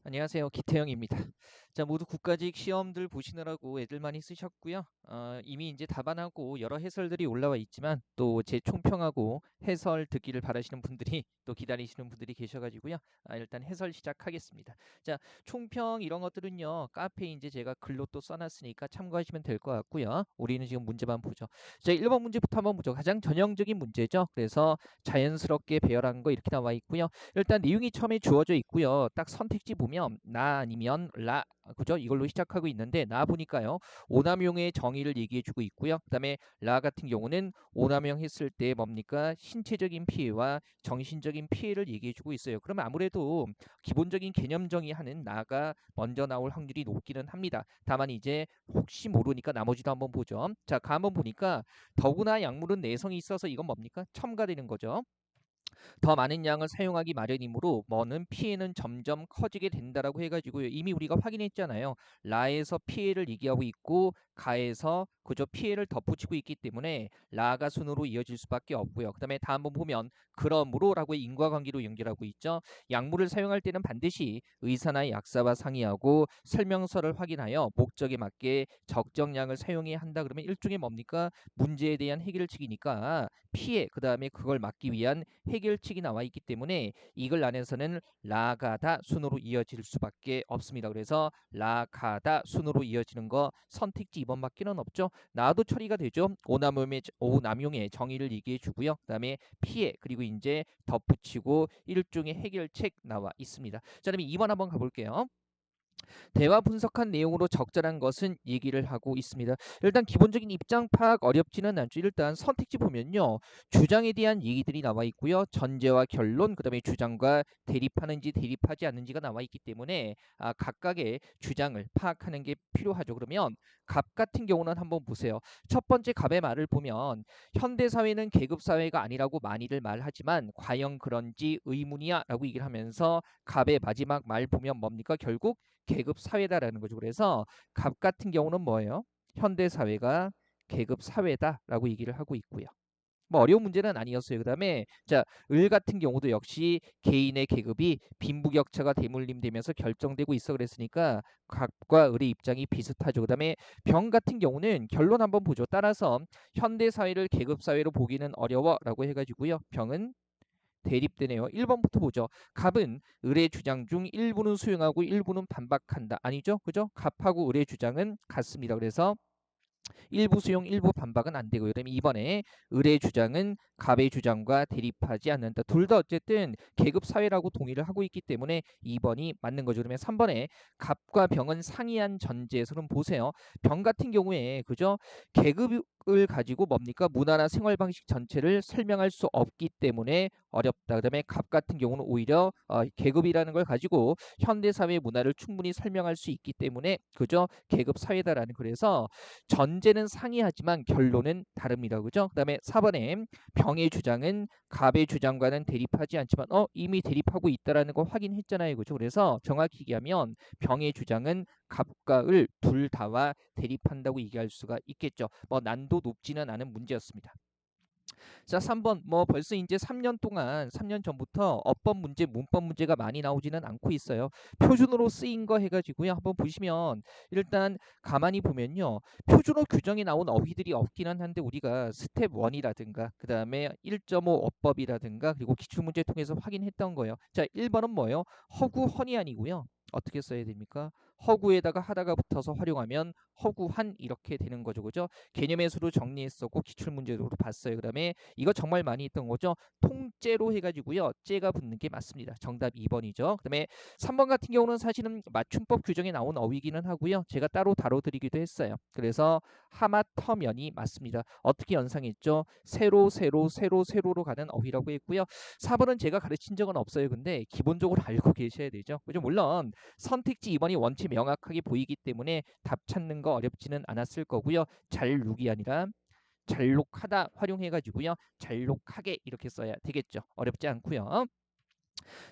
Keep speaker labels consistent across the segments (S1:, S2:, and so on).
S1: 안녕하세요. 기태영입니다. 자, 모두 국가직 시험들 보시느라고 애들 많이 쓰셨고요. 이미 이제 답안하고 여러 해설들이 올라와 있지만 또 제 총평하고 해설 듣기를 바라시는 분들이 또 기다리시는 분들이 계셔가지고요. 일단 해설 시작하겠습니다. 자, 총평 이런 것들은요. 카페에 이제 제가 글로 또 써놨으니까 참고하시면 될 것 같고요. 우리는 지금 문제만 보죠. 자, 1번 문제부터 한번 보죠. 가장 전형적인 문제죠. 그래서 자연스럽게 배열한 거 이렇게 나와 있고요. 일단 내용이 처음에 주어져 있고요. 딱 선택지 보면 나 아니면 라, 그죠? 이걸로 시작하고 있는데 나 보니까요. 오남용의 정의를 얘기해 주고 있고요. 그다음에 라 같은 경우는 오남용 했을 때 뭡니까? 신체적인 피해와 정신적인 피해를 얘기해 주고 있어요. 그러면 아무래도 기본적인 개념 정의하는 나가 먼저 나올 확률이 높기는 합니다. 다만 이제 혹시 모르니까 나머지도 한번 보죠. 자, 가 한번 보니까 더구나 약물은 내성이 있어서 이건 뭡니까? 첨가되는 거죠. 더 많은 양을 사용하기 마련이므로 뭐는 피해는 점점 커지게 된다라고 해가지고요. 이미 우리가 확인했잖아요. 라에서 피해를 얘기하고 있고 가에서 그저 피해를 덧붙이고 있기 때문에 라가 순으로 이어질 수밖에 없고요. 그다음에 다음 번 보면 그러므로라고 인과관계로 연결하고 있죠. 약물을 사용할 때는 반드시 의사나 약사와 상의하고 설명서를 확인하여 목적에 맞게 적정량을 사용해야 한다. 그러면 일종의 뭡니까? 문제에 대한 해결책이니까 피해 그다음에 그걸 막기 위한 해결책이 나와 있기 때문에 이걸 안에서는 라가다 순으로 이어질 수밖에 없습니다. 그래서 라가다 순으로 이어지는 거 선택지 2번밖에는 없죠. 나도 처리가 되죠. 오남용의 정의를 얘기해 주고요. 그다음에 피해 그리고 이제 덧붙이고 일종의 해결책 나와 있습니다. 자, 그럼 2번 한번 가볼게요. 대화 분석한 내용으로 적절한 것은 얘기를 하고 있습니다. 일단 기본적인 입장 파악 어렵지는 않죠. 일단 선택지 보면요. 주장에 대한 얘기들이 나와 있고요. 전제와 결론, 그다음에 주장과 대립하는지 대립하지 않는지가 나와 있기 때문에 각각의 주장을 파악하는 게 필요하죠. 그러면 갑 같은 경우는 한번 보세요. 첫 번째 갑의 말을 보면 현대 사회는 계급 사회가 아니라고 많이들 말하지만 과연 그런지 의문이야라고 얘기를 하면서 갑의 마지막 말 보면 뭡니까? 결국 계급 사회다라는 거죠. 그래서 갑 같은 경우는 뭐예요? 현대 사회가 계급 사회다라고 얘기를 하고 있고요. 뭐 어려운 문제는 아니었어요. 그다음에 자, 을 같은 경우도 역시 개인의 계급이 빈부격차가 대물림되면서 결정되고 있어 그랬으니까 갑과 을의 입장이 비슷하죠. 그다음에 병 같은 경우는 결론 한번 보죠. 따라서 현대 사회를 계급 사회로 보기는 어려워라고 해가지고요. 병은 대립되네요. 1번부터 보죠. 갑은 을의 주장 중 일부는 수용하고 일부는 반박한다. 아니죠? 그죠? 갑하고 을의 주장은 같습니다. 그래서 일부 수용, 일부 반박은 안 되고요. 그다음에 이번에 을의 주장은 갑의 주장과 대립하지 않는다. 둘 다 어쨌든 계급 사회라고 동의를 하고 있기 때문에 2번이 맞는 거죠. 그러면 3번에 갑과 병은 상이한 전제에서는 보세요. 병 같은 경우에 그죠? 계급을 가지고 뭡니까? 문화나 생활 방식 전체를 설명할 수 없기 때문에 어렵다. 그다음에 갑 같은 경우는 오히려 계급이라는 걸 가지고 현대 사회 문화를 충분히 설명할 수 있기 때문에 그죠? 계급 사회다라는 그래서 전제는 상이하지만 결론은 다릅니다. 그죠? 그다음에 4번에 병의 주장은 갑의 주장과는 대립하지 않지만 이미 대립하고 있다라는 거 확인했잖아요. 그죠? 그래서 정확히 얘기하면 병의 주장은 갑과 을 둘 다와 대립한다고 얘기할 수가 있겠죠. 뭐 난도 높지는 않은 문제였습니다. 자, 3번 뭐 벌써 이제 3년 동안 3년 전부터 어법 문제, 문법 문제가 많이 나오지는 않고 있어요. 표준어로 쓰인 거 해가지고요. 한번 보시면 일단 가만히 보면요. 표준어 규정이 나온 어휘들이 없기는 한데 우리가 스텝 1이라든가 그 다음에 1.5 어법이라든가 그리고 기출문제 통해서 확인했던 거예요. 자, 1번은 뭐예요? 허구 허니 아니고요. 어떻게 써야 됩니까? 허구에다가 하다가 붙어서 활용하면 허구한 이렇게 되는 거죠. 그죠? 개념의 수로 정리했었고 기출문제로 봤어요. 그다음에 이거 정말 많이 했던 거죠. 통째로 해가지고요. 째가 붙는 게 맞습니다. 정답 2번이죠. 그다음에 3번 같은 경우는 사실은 맞춤법 규정에 나온 어휘기는 하고요. 제가 따로 다뤄드리기도 했어요. 그래서 하마터면이 맞습니다. 어떻게 연상했죠? 세로로 가는 어휘라고 했고요. 4번은 제가 가르친 적은 없어요. 근데 기본적으로 알고 계셔야 되죠. 그죠? 물론 선택지 2번이 원체 명확하게 보이기 때문에 답 찾는 거 어렵지는 않았을 거고요. 잘룩이 아니라 잘록하다 활용해 가지고요. 잘록하게 이렇게 써야 되겠죠. 어렵지 않고요.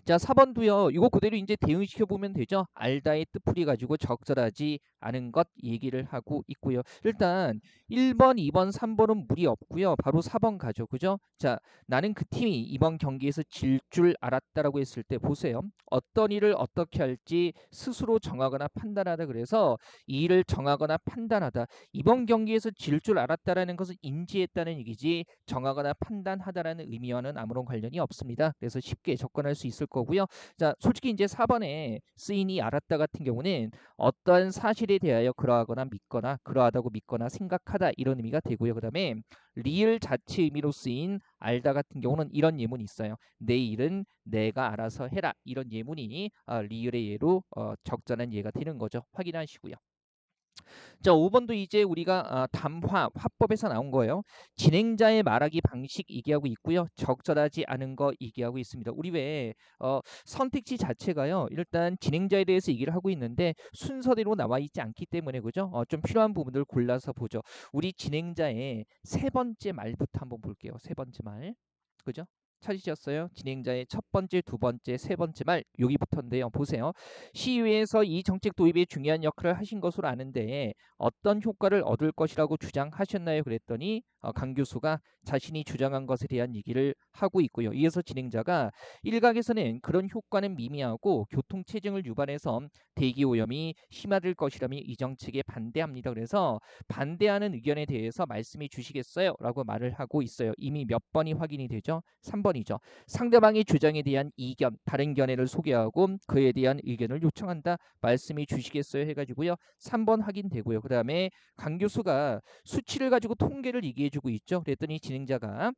S1: 자, 4번도요. 이거 그대로 이제 대응시켜 보면 되죠. 알다의 뜻풀이 가지고 적절하지 않은 것 얘기를 하고 있고요. 일단 1번, 2번, 3번은 무리 없고요. 바로 4번 가죠. 그죠? 자, 나는 그 팀이 이번 경기에서 질 줄 알았다라고 했을 때 보세요. 어떤 일을 어떻게 할지 스스로 정하거나 판단하다. 그래서 이 일을 정하거나 판단하다. 이번 경기에서 질 줄 알았다라는 것은 인지했다는 얘기지 정하거나 판단하다라는 의미와는 아무런 관련이 없습니다. 그래서 쉽게 접근할 수 있을 거고요. 자, 솔직히 이제 4번에 쓰인이 알았다 같은 경우는 어떠한 사실에 대하여 그러하거나 믿거나 그러하다고 믿거나 생각하다 이런 의미가 되고요. 그다음에 리을 자체 의미로 쓰인 알다 같은 경우는 이런 예문이 있어요. 내 일은 내가 알아서 해라. 이런 예문이 리을의 예로 적절한 예가 되는 거죠. 확인하시고요. 자, 5번도 이제 우리가 담화, 화법에서 나온 거예요. 진행자의 말하기 방식 얘기하고 있고요. 적절하지 않은 거 얘기하고 있습니다. 우리 왜 선택지 자체가요. 일단 진행자에 대해서 얘기를 하고 있는데 순서대로 나와 있지 않기 때문에 그죠? 좀 필요한 부분들 골라서 보죠. 우리 진행자의 세 번째 말부터 한번 볼게요. 세 번째 말. 그죠? 찾으셨어요? 진행자의 첫 번째, 두 번째, 세 번째 말 여기부터인데요. 보세요. 시의회에서 이 정책 도입에 중요한 역할을 하신 것으로 아는데 어떤 효과를 얻을 것이라고 주장하셨나요? 그랬더니 강 교수가 자신이 주장한 것에 대한 얘기를 하고 있고요. 이어서 진행자가 일각에서는 그런 효과는 미미하고 교통체증을 유발해서 대기오염이 심화될 것이라며 이 정책에 반대합니다. 그래서 반대하는 의견에 대해서 말씀해 주시겠어요? 라고 말을 하고 있어요. 이미 몇 번이 확인이 되죠? 3번이죠. 상대방의 주장에 대한 이견, 다른 견해를 소개하고 그에 대한 의견을 요청한다. 말씀해 주시겠어요? 해가지고요. 3번 확인되고요. 그 다음에 강 교수가 수치를 가지고 통계를 얘기해주고 있죠. 그랬더니 진행자가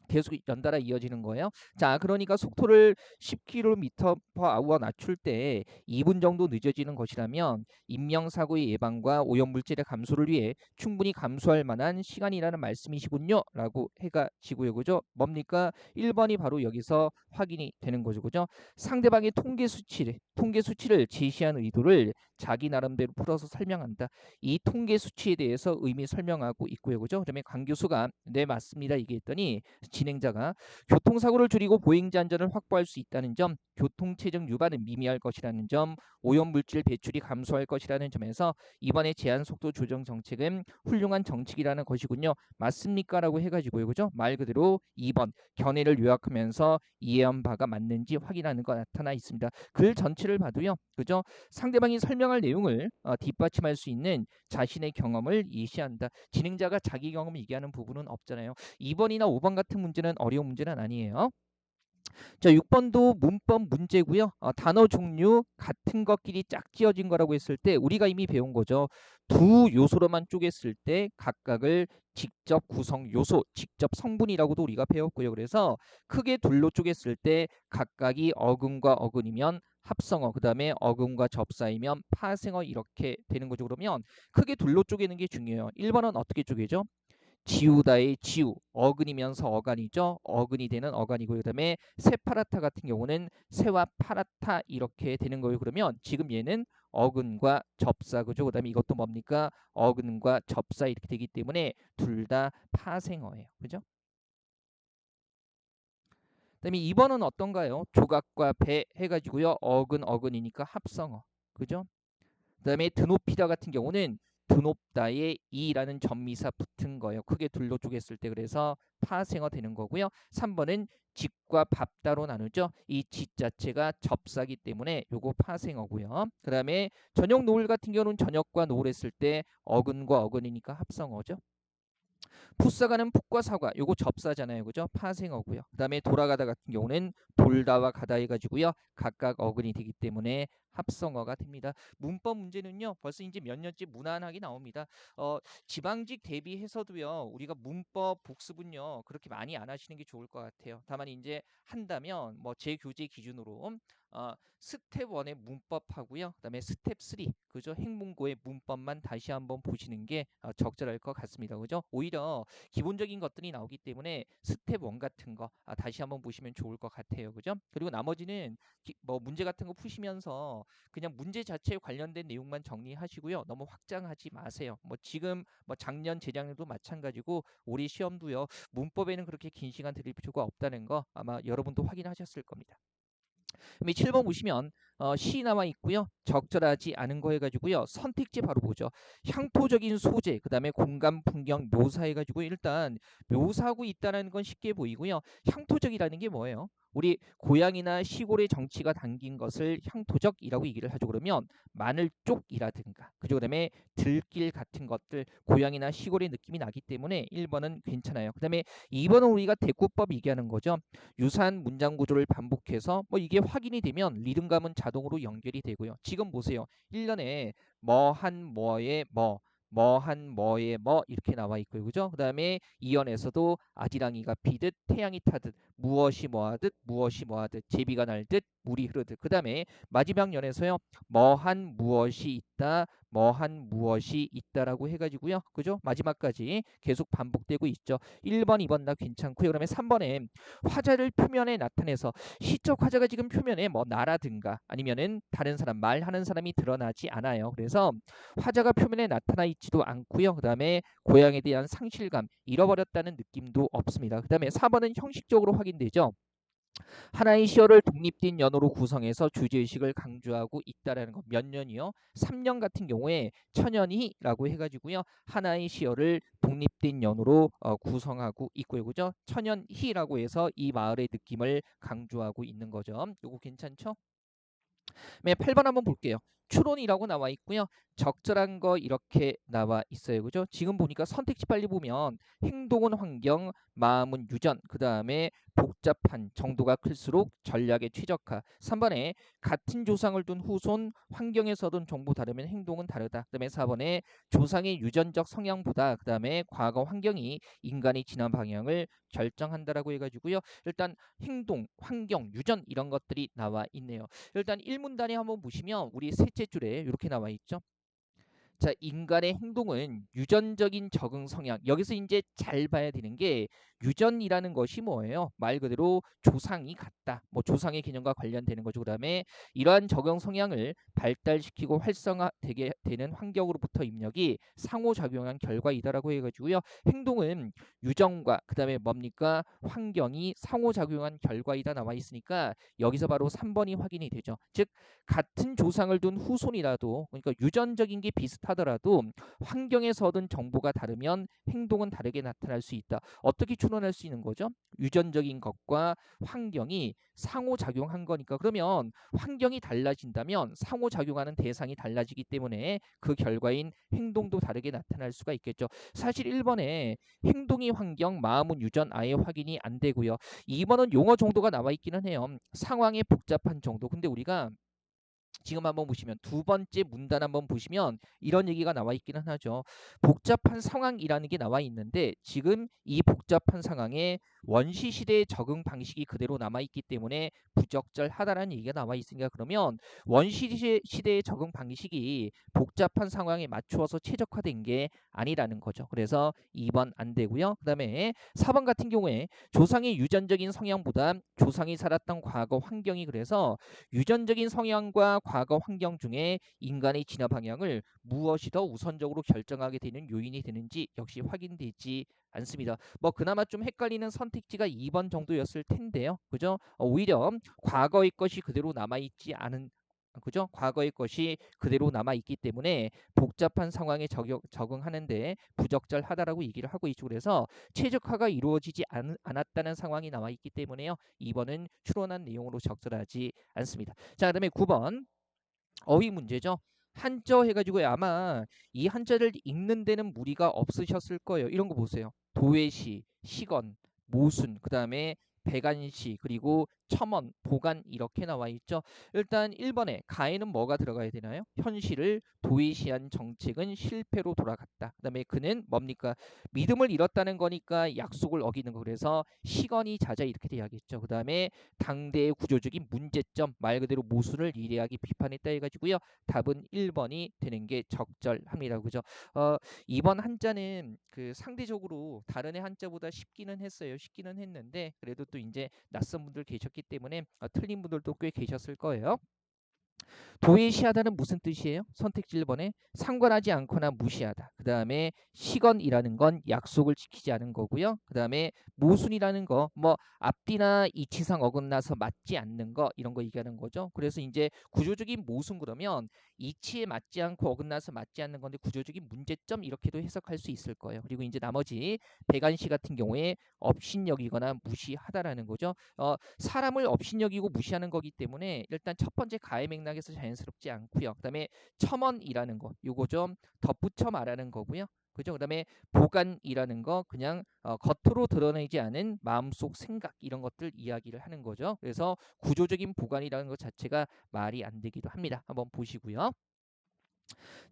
S1: 계속 연달아 이어지는 거예요. 자, 그러니까 속도를 10km/h 낮출 때 2분 정도 늦어지는 것이라면 인명사고의 예방과 오염물질의 감소를 위해 충분히 감수할 만한 시간이라는 말씀이시군요. 라고 해가지고요. 그죠? 뭡니까? 1번이 바로 여기서 확인이 되는 거죠. 그죠? 상대방의 통계 수치를 제시한 의도를 자기 나름대로 풀어서 설명한다. 이 통계 수치에 대해서 의미 설명하고 있고요. 그죠? 그다음에 강 교수가 네 맞습니다. 얘기했더니 진행자가 교통사고를 줄이고 보행자 안전을 확보할 수 있다는 점, 교통체증 유발은 미미할 것이라는 점, 오염물질 배출이 감소할 것이라는 점에서 이번에 제한 속도 조정 정책은 훌륭한 정책이라는 것이군요. 맞습니까? 라고 해가지고요. 그죠? 말 그대로 2번 견해를 요약하면서 이해한 바가 맞는지 확인하는 거 나타나 있습니다. 글 전체를 봐도요. 그죠? 상대방이 설명할 내용을 뒷받침할 수 있는 자신의 경험을 예시한다. 진행자가 자기 경험을 얘기하는 부분은 없잖아요. 2번이나 5번 같은 문제는 어려운 문제는 아니에요. 자, 6번도 문법 문제고요. 단어 종류 같은 것끼리 짝지어진 거라고 했을 때 우리가 이미 배운 거죠. 두 요소로만 쪼갰을 때 각각을 직접 구성 요소, 직접 성분이라고도 우리가 배웠고요. 그래서 크게 둘로 쪼갰을 때 각각이 어근과 어근이면 합성어, 그 다음에 어근과 접사이면 파생어 이렇게 되는 거죠. 그러면 크게 둘로 쪼개는 게 중요해요. 1번은 어떻게 쪼개죠? 지우다의 지우, 어근이면서 어간이죠. 어근이 되는 어간이고 그다음에 세파라타 같은 경우는 세와 파라타 이렇게 되는 거예요. 그러면 지금 얘는 어근과 접사 그죠. 그다음에 이것도 뭡니까? 어근과 접사 이렇게 되기 때문에 둘 다 파생어예요. 그죠? 그다음에 2번은 어떤가요? 조각과 배 해가지고요. 어근 어근이니까 합성어. 그죠? 그다음에 드높이다 같은 경우는 드높다에 이라는 전미사 붙은 거예요. 크게 둘로 쪼갰을 때 그래서 파생어 되는 거고요. 3번은 집과 밥 따로 나누죠. 이 집 자체가 접사기 때문에 요거 파생어고요. 그다음에 저녁 노을 같은 경우는 저녁과 노을 했을 때 어근과 어근이니까 합성어죠. 풋사가는 풋과 사과 요거 접사잖아요. 그죠? 파생어고요. 그다음에 돌아가다 같은 경우는 돌다와 가다 해가지고요. 각각 어근이 되기 때문에 합성어가 됩니다. 문법 문제는요. 벌써 이제 몇 년째 무난하게 나옵니다. 지방직 대비해서도요. 우리가 문법 복습은요. 그렇게 많이 안 하시는 게 좋을 것 같아요. 다만 이제 한다면 뭐 제 교재 기준으로 스텝 1의 문법하고요. 그다음에 스텝 3 그죠? 행문고의 문법만 다시 한번 보시는 게 적절할 것 같습니다. 그죠? 오히려 기본적인 것들이 나오기 때문에 스텝 1 같은 거 다시 한번 보시면 좋을 것 같아요. 그죠? 그리고 나머지는 뭐 문제 같은 거 푸시면서 그냥 문제 자체에 관련된 내용만 정리하시고요. 너무 확장하지 마세요. 뭐 지금 뭐 작년 재작년도 마찬가지고 올해 시험도요. 문법에는 그렇게 긴 시간 드릴 필요가 없다는 거 아마 여러분도 확인하셨을 겁니다. 그럼 이 7번 보시면 시 나와 있고요. 적절하지 않은 거 해가지고요. 선택지 바로 보죠. 향토적인 소재, 그 다음에 공간 풍경 묘사해가지고 일단 묘사하고 있다는 건 쉽게 보이고요. 향토적이라는 게 뭐예요? 우리 고향이나 시골의 정치가 담긴 것을 향토적이라고 얘기를 하죠. 그러면 마늘 쪽이라든가 그죠? 그다음에 들길 같은 것들 고향이나 시골의 느낌이 나기 때문에 1번은 괜찮아요. 그다음에 2번은 우리가 대꾸법 얘기하는 거죠. 유사한 문장 구조를 반복해서 뭐 이게 확인이 되면 리듬감은 자동으로 연결이 되고요. 지금 보세요. 1년에 뭐한 뭐에 뭐한 뭐에 뭐 이렇게 나와 있고요. 그죠? 그다음에 2연에서도 아지랑이가 비듯 태양이 타듯 무엇이 뭐하듯 무엇이 뭐하듯 제비가 날듯 물이 흐르듯. 그다음에 마지막 연에서요. 뭐한 무엇이 있다 뭐한 무엇이 있다라고 해가지고요. 그죠? 마지막까지 계속 반복되고 있죠. 1번, 2번 다 괜찮고요. 그러면 3번에 화자를 표면에 나타내서 시적 화자가 지금 표면에 뭐 나라든가 아니면은 다른 사람 말하는 사람이 드러나지 않아요. 그래서 화자가 표면에 나타나 있지도 않고요. 그다음에 고향에 대한 상실감 잃어버렸다는 느낌도 없습니다. 그다음에 4번은 형식적으로 확인되죠. 하나의 시어를 독립된 연어로 구성해서 주제의식을 강조하고 있다라는 거. 몇 년이요? 3년 같은 경우에 천연히라고 해가지고요. 하나의 시어를 독립된 연어로 구성하고 있고요. 그죠? 천연히라고 해서 이 마을의 느낌을 강조하고 있는 거죠. 요거 괜찮죠? 네, 8번 한번 볼게요. 추론이라고 나와 있고요. 적절한 거 이렇게 나와 있어요. 그죠? 지금 보니까 선택지 빨리 보면 행동은 환경, 마음은 유전, 그 다음에 복잡한 정도가 클수록 전략의 최적화. 3번에 같은 조상을 둔 후손 환경에서 얻은 정보 다르면 행동은 다르다. 그 다음에 4번에 조상의 유전적 성향보다 그 다음에 과거 환경이 인간의 진화 방향을 결정한다라고 해가지고요. 일단 행동, 환경, 유전 이런 것들이 나와 있네요. 일단 1문단에 한번 보시면 우리 셋째 줄에 이렇게 나와 있죠. 자, 인간의 행동은 유전적인 적응 성향. 여기서 이제 잘 봐야 되는 게 유전이라는 것이 뭐예요? 말 그대로 조상이 같다. 뭐 조상의 개념과 관련되는 거죠. 그다음에 이러한 적응 성향을 발달시키고 활성화되게 되는 환경으로부터 입력이 상호작용한 결과이다라고 해가지고요. 행동은 유전과 그다음에 뭡니까? 환경이 상호작용한 결과이다 나와 있으니까 여기서 바로 3번이 확인이 되죠. 즉 같은 조상을 둔 후손이라도 그러니까 유전적인 게 비슷하더라도 환경에서 얻은 정보가 다르면 행동은 다르게 나타날 수 있다. 어떻게 추론할 수 있는 거죠? 유전적인 것과 환경이 상호작용한 거니까. 그러면 환경이 달라진다면 상호작용하는 대상이 달라지기 때문에 그 결과인 행동도 다르게 나타날 수가 있겠죠. 사실 1번에 행동이 환경, 마음은 유전 아예 확인이 안 되고요. 2번은 용어 정도가 나와 있기는 해요. 상황의 복잡한 정도. 근데 우리가 지금 한번 보시면 두 번째 문단 한번 보시면 이런 얘기가 나와 있기는 하죠. 복잡한 상황이라는 게 나와 있는데 지금 이 복잡한 상황에 원시 시대의 적응 방식이 그대로 남아 있기 때문에 부적절하다라는 얘기가 나와 있으니까 그러면 원시 시대의 적응 방식이 복잡한 상황에 맞추어서 최적화된 게 아니라는 거죠. 그래서 2번 안 되고요. 그다음에 4번 같은 경우에 조상의 유전적인 성향보다 조상이 살았던 과거 환경이 그래서 유전적인 성향과 과거 환경 중에 인간의 진화 방향을 무엇이 더 우선적으로 결정하게 되는 요인이 되는지 역시 확인되지 않습니다. 뭐 그나마 좀 헷갈리는 선택지가 2번 정도였을 텐데요. 그죠? 오히려 과거의 것이 그대로 남아있지 않은 그죠? 과거의 것이 그대로 남아있기 때문에 복잡한 상황에 적응하는데 부적절하다라고 얘기를 하고 있죠. 그래서 최적화가 이루어지지 않았다는 상황이 나와 있기 때문에요. 2번은 추론한 내용으로 적절하지 않습니다. 자, 그다음에 9번 어휘 문제죠. 한자 해가지고 아마 이 한자를 읽는 데는 무리가 없으셨을 거예요. 이런 거 보세요. 도회시, 시건, 모순, 그 다음에 배간시, 그리고 첨언, 보간 이렇게 나와 있죠. 일단 1번에 가에는 뭐가 들어가야 되나요? 현실을 도외시한 정책은 실패로 돌아갔다. 그 다음에 그는 뭡니까? 믿음을 잃었다는 거니까 약속을 어기는 거. 그래서 시건이 잦아 이렇게 돼야겠죠. 그 다음에 당대의 구조적인 문제점 말 그대로 모순을 이래하게 비판했다 해가지고요. 답은 1번이 되는 게 적절합니다. 그죠? 2번 한자는 그 상대적으로 다른 애 한자보다 쉽기는 했어요. 쉽기는 했는데 그래도 또 이제 낯선 분들 계셨기 때문에 틀린 분들도 꽤 계셨을 거예요. 도외시하다는 무슨 뜻이에요? 선택지 1번에 상관하지 않거나 무시하다. 그 다음에 시건이라는 건 약속을 지키지 않은 거고요. 그 다음에 모순이라는 거, 뭐 앞뒤나 이치상 어긋나서 맞지 않는 거, 이런 거 얘기하는 거죠. 그래서 이제 구조적인 모순 그러면 이치에 맞지 않고 어긋나서 맞지 않는 건데 구조적인 문제점 이렇게도 해석할 수 있을 거예요. 그리고 이제 나머지 배관시 같은 경우에 업신여기거나 무시하다라는 거죠. 사람을 업신여기고 무시하는 거기 때문에 일단 첫 번째 가해 맥락에서 자연스럽지 않고요. 그다음에 첨언이라는 거, 요거 좀 덧붙여 말하는 거고요. 그죠? 그다음에 보관이라는 거 그냥 겉으로 드러내지 않은 마음속 생각 이런 것들 이야기를 하는 거죠. 그래서 구조적인 보관이라는 것 자체가 말이 안 되기도 합니다. 한번 보시고요.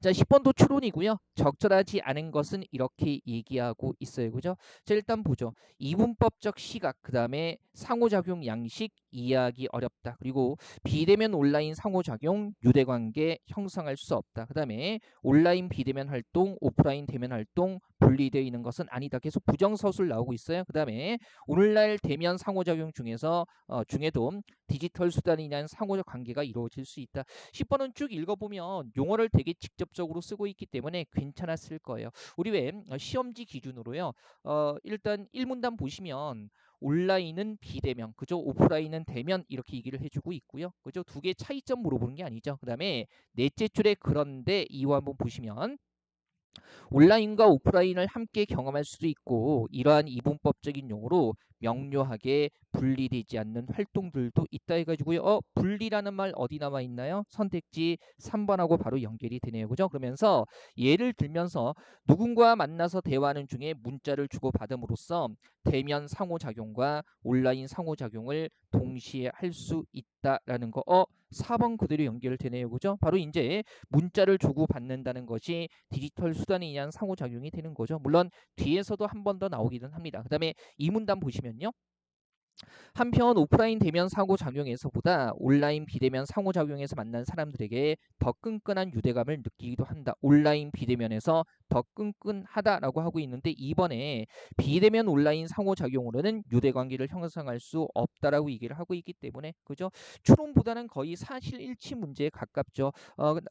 S1: 자, 10번도 추론이고요. 적절하지 않은 것은 이렇게 얘기하고 있어요. 그죠? 자, 일단 보죠. 이분법적 시각, 그 다음에 상호작용 양식, 이해하기 어렵다. 그리고 비대면 온라인 상호작용, 유대관계 형성할 수 없다. 그 다음에 온라인 비대면 활동, 오프라인 대면 활동 분리되어 있는 것은 아니다. 계속 부정서술 나오고 있어요. 그 다음에 오늘날 대면 상호작용 중에도 디지털 수단에 의한 상호적 관계가 이루어질 수 있다. 10번은 쭉 읽어보면 용어를 되게 직접적으로 쓰고 있기 때문에 괜찮았을 거예요. 우리 왜 시험지 기준으로요. 일단 1문단 보시면 온라인은 비대면, 그죠? 오프라인은 대면 이렇게 얘기를 해주고 있고요. 그죠? 두 개 차이점 물어보는 게 아니죠. 그 다음에 넷째 줄에 그런데 이유 한번 보시면 온라인과 오프라인을 함께 경험할 수도 있고 이러한 이분법적인 용어로 명료하게 분리되지 않는 활동들도 있다 해가지고요. 분리라는 말 어디 나와 있나요? 선택지 3번하고 바로 연결이 되네요. 그죠? 그러면서 예를 들면서 누군가 만나서 대화하는 중에 문자를 주고받음으로써 대면 상호작용과 온라인 상호작용을 동시에 할 수 있다라는 거. 4번 그대로 연결되네요. 그죠? 바로 이제 문자를 주고받는다는 것이 디지털 수단에 의한 상호작용이 되는 거죠. 물론 뒤에서도 한 번 더 나오기는 합니다. 그 다음에 이 문단 보시면요. 한편 오프라인 대면 상호작용에서보다 온라인 비대면 상호작용에서 만난 사람들에게 더 끈끈한 유대감을 느끼기도 한다. 온라인 비대면에서 더 끈끈하다라고 하고 있는데 이번에 비대면 온라인 상호작용으로는 유대관계를 형성할 수 없다라고 얘기를 하고 있기 때문에 그죠? 추론보다는 거의 사실일치 문제에 가깝죠.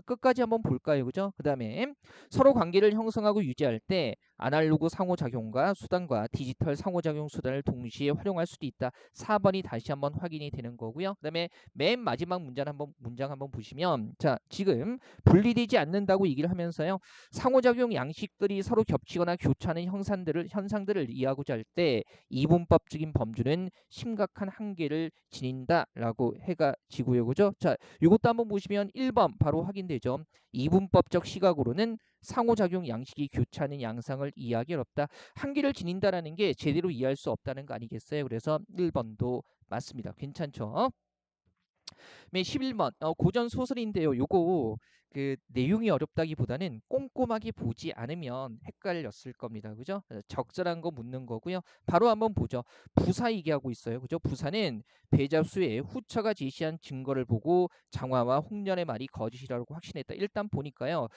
S1: 끝까지 한번 볼까요? 그죠? 그 다음에 서로 관계를 형성하고 유지할 때 아날로그 상호작용과 수단과 디지털 상호작용 수단을 동시에 활용할 수도 있다. 4번이 다시 한번 확인이 되는 거고요. 그다음에 맨 마지막 문장 한번 보시면 자, 지금 분리되지 않는다고 얘기를 하면서요. 상호작용 양식들이 서로 겹치거나 교차하는 현상들을 이해하고자 할 때 이분법적인 범주는 심각한 한계를 지닌다라고 해가 지고요. 그죠? 자, 이것도 한번 보시면 1번 바로 확인되죠. 이분법적 시각으로는 상호작용 양식이 교차하는 양상을 이해하기 어렵다. 한계를 지닌다라는 게 제대로 이해할 수 없다는 거 아니겠어요? 그래서 1번도 맞습니다. 괜찮죠? 네, 11번 고전 소설인데요. 요거 그 내용이 어렵다기보다는 꼼꼼하게 보지 않으면 헷갈렸을 겁니다. 그죠? 적절한 거 묻는 거고요. 바로 한번 보죠. 부사 얘기하고 있어요. 그죠? 부사는 배자수의 후처가 제시한 증거를 보고 장화와 홍련의 말이 거짓이라고 확신했다. 일단 보니까요.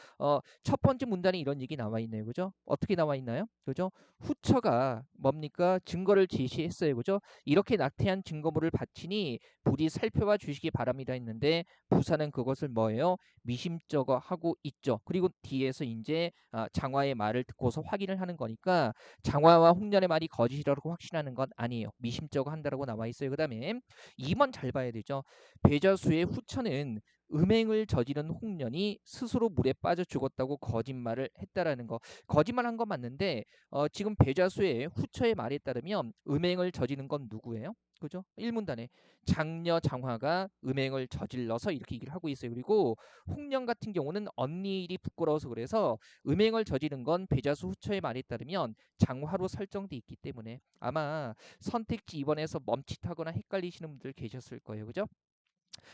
S1: 첫 번째 문단에 이런 얘기 나와 있네요. 그죠? 어떻게 나와 있나요? 그죠? 후처가 뭡니까? 증거를 제시했어요. 그죠? 이렇게 낙태한 증거물을 바치니 부디 살펴봐 주시기 바랍니다 했는데 부사는 그것을 뭐예요? 미심쩍어 하고 있죠. 그리고 뒤에서 이제 장화의 말을 듣고서 확인을 하는 거니까 장화와 홍련의 말이 거짓이라고 확신하는 건 아니에요. 미심쩍어 한다라고 나와 있어요. 그 다음에 2번 잘 봐야 되죠. 배자수의 후처는 음행을 저지른 홍련이 스스로 물에 빠져 죽었다고 거짓말을 했다라는 거. 거짓말한 건 맞는데 지금 배자수의 후처의 말에 따르면 음행을 저지른 건 누구예요? 그죠? 1문단에 장녀 장화가 음행을 저질러서 이렇게 얘기를 하고 있어요. 그리고 홍련 같은 경우는 언니 일이 부끄러워서 그래서 음행을 저지른 건 배자수 후처의 말에 따르면 장화로 설정돼 있기 때문에 아마 선택지 2번에서 멈칫하거나 헷갈리시는 분들 계셨을 거예요. 그죠?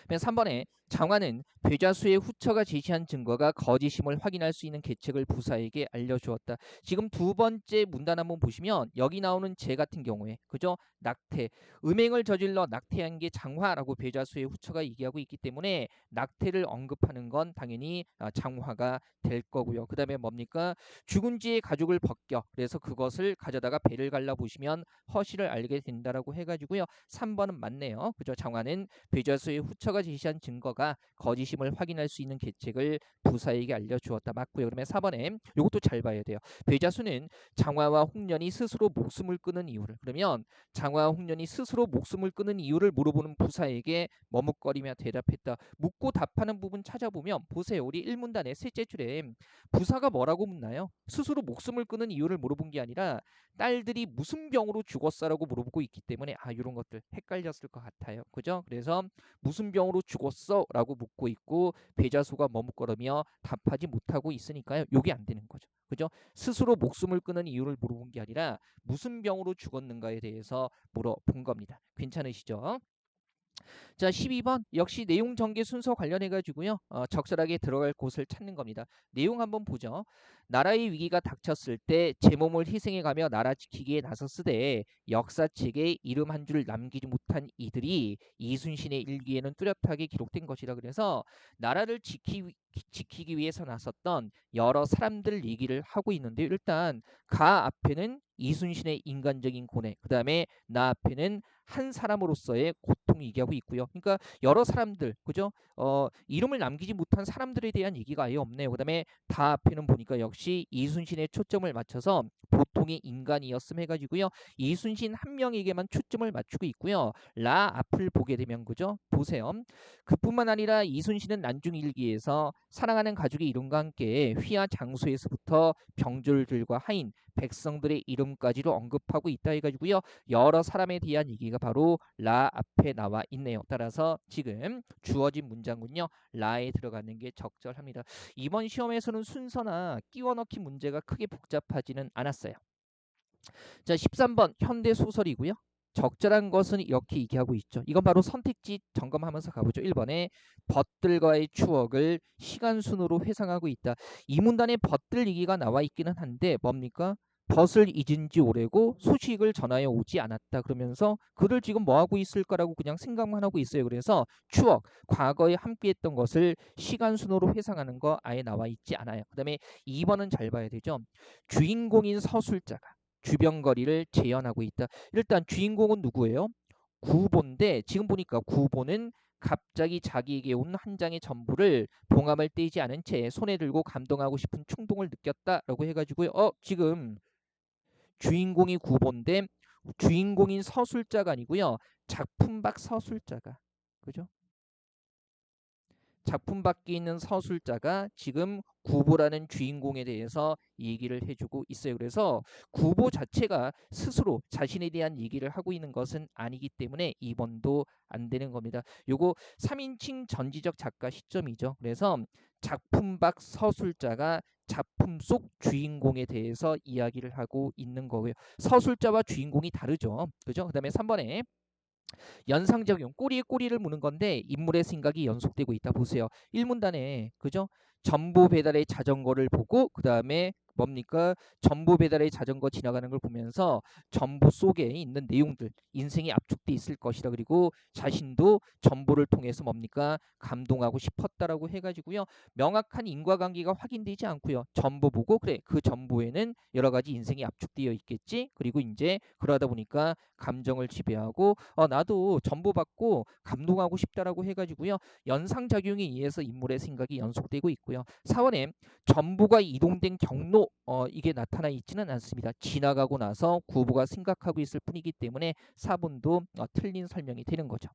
S1: 3번에 장화는 배자수의 후처가 제시한 증거가 거짓임을 확인할 수 있는 계책을 부사에게 알려주었다. 지금 두 번째 문단 한번 보시면 여기 나오는 제 같은 경우에 그죠? 낙태, 음행을 저질러 낙태한 게 장화라고 배자수의 후처가 얘기하고 있기 때문에 낙태를 언급하는 건 당연히 장화가 될 거고요. 그 다음에 뭡니까? 죽은 지의 가죽을 벗겨 그래서 그것을 가져다가 배를 갈라 보시면 허실을 알게 된다라고 해가지고요. 3번은 맞네요. 그죠? 장화는 배자수의 부처가 제시한 증거가 거짓임을 확인할 수 있는 계책을 부사에게 알려주었다. 맞고요. 그러면 4번에 이것도 잘 봐야 돼요. 배자수는 장화와 홍련이 스스로 목숨을 끊은 이유를, 그러면 장화와 홍련이 스스로 목숨을 끊은 이유를 물어보는 부사에게 머뭇거리며 대답했다. 묻고 답하는 부분 찾아보면 보세요. 우리 1문단의 셋째 줄에 부사가 뭐라고 묻나요? 스스로 목숨을 끊은 이유를 물어본 게 아니라 딸들이 무슨 병으로 죽었어라고 물어보고 있기 때문에 이런 것들 헷갈렸을 것 같아요. 그죠? 그래서 무슨 병으로 죽었어라고 묻고 있고 배자수가 머뭇거리며 답하지 못하고 있으니까요. 요게 안 되는 거죠. 그죠? 스스로 목숨을 끊은 이유를 물어본 게 아니라 무슨 병으로 죽었는가에 대해서 물어본 겁니다. 괜찮으시죠? 자, 12번 역시 내용 전개 순서 관련해 가지고요. 적절하게 들어갈 곳을 찾는 겁니다. 내용 한번 보죠. 나라의 위기가 닥쳤을 때 제 몸을 희생해 가며 나라 지키기에 나섰으되 역사책에 이름 한 줄 남기지 못한 이들이 이순신의 일기에는 뚜렷하게 기록된 것이라. 그래서 나라를 지키기 위해서 나섰던 여러 사람들 얘기를 하고 있는데, 일단 가 앞에는 이순신의 인간적인 고뇌, 그 다음에 나 앞에는 한 사람으로서의 고통을 얘기하고 있고요. 그러니까 여러 사람들, 그죠? 이름을 남기지 못한 사람들에 대한 얘기가 아예 없네요. 그 다음에 다 앞에는 보니까 역시 이순신의 초점을 맞춰서 보통의 인간이었음 해가지고요. 이순신 한 명에게만 초점을 맞추고 있고요. 라 앞을 보게 되면, 그죠? 보세요. 그뿐만 아니라 이순신은 난중일기에서 사랑하는 가족의 이름과 함께 휘하 장소에서부터 병졸들과 하인, 백성들의 이름까지도 언급하고 있다 해가지고요. 여러 사람에 대한 얘기가 바로 라 앞에 나와 있네요. 따라서 지금 주어진 문장군요. 라에 들어가는 게 적절합니다. 이번 시험에서는 순서나 끼워넣기 문제가 크게 복잡하지는 않았어요. 자, 13번 현대 소설이고요. 적절한 것은 이렇게 얘기하고 있죠. 이건 바로 선택지 점검하면서 가보죠. 1번에 벗들과의 추억을 시간 순으로 회상하고 있다. 이 문단에 벗들 얘기가 나와 있기는 한데 뭡니까? 벗을 잊은 지 오래고 소식을 전하여 오지 않았다. 그러면서 그를 지금 뭐 하고 있을까라고 그냥 생각만 하고 있어요. 그래서 추억, 과거에 함께했던 것을 시간 순으로 회상하는 거 아예 나와 있지 않아요. 그 다음에 2번은 잘 봐야 되죠. 주인공인 서술자가 주변 거리를 재현하고 있다. 일단 주인공은 누구예요? 구보인데 지금 보니까 구보는 갑자기 자기에게 온 한 장의 전부를 봉함을 떼지 않은 채 손에 들고 감동하고 싶은 충동을 느꼈다라고 해가지고요. 지금 주인공이 구보인데 주인공인 서술자가 아니고요. 작품 밖 서술자가, 그죠? 작품 밖에 있는 서술자가 지금 구보라는 주인공에 대해서 얘기를 해주고 있어요. 그래서 구보 자체가 스스로 자신에 대한 얘기를 하고 있는 것은 아니기 때문에 2번도 안 되는 겁니다. 요거 3인칭 전지적 작가 시점이죠. 그래서 작품 밖 서술자가 작품 속 주인공에 대해서 이야기를 하고 있는 거고요. 서술자와 주인공이 다르죠. 그죠? 그 다음에 3번에 연상작용, 꼬리에 꼬리를 무는 건데 인물의 생각이 연속되고 있다. 보세요. 1문단에 그죠? 전보 배달의 자전거를 보고 그 다음에 뭡니까? 전보 배달의 자전거 지나가는 걸 보면서 전보 속에 있는 내용들, 인생이 압축돼 있을 것이다. 그리고 자신도 전보를 통해서 뭡니까? 감동하고 싶었다라고 해가지고요. 명확한 인과관계가 확인되지 않고요. 전보 보고 그래, 그 전보에는 여러 가지 인생이 압축되어 있겠지. 그리고 이제 그러다 보니까 감정을 지배하고 나도 전보받고 감동하고 싶다라고 해가지고요. 연상작용에 의해서 인물의 생각이 연속되고 있고요. 4번에 전보가 이동된 경로 이게 나타나 있지는 않습니다. 지나가고 나서 구보가 생각하고 있을 뿐이기 때문에 4번도 틀린 설명이 되는 거죠.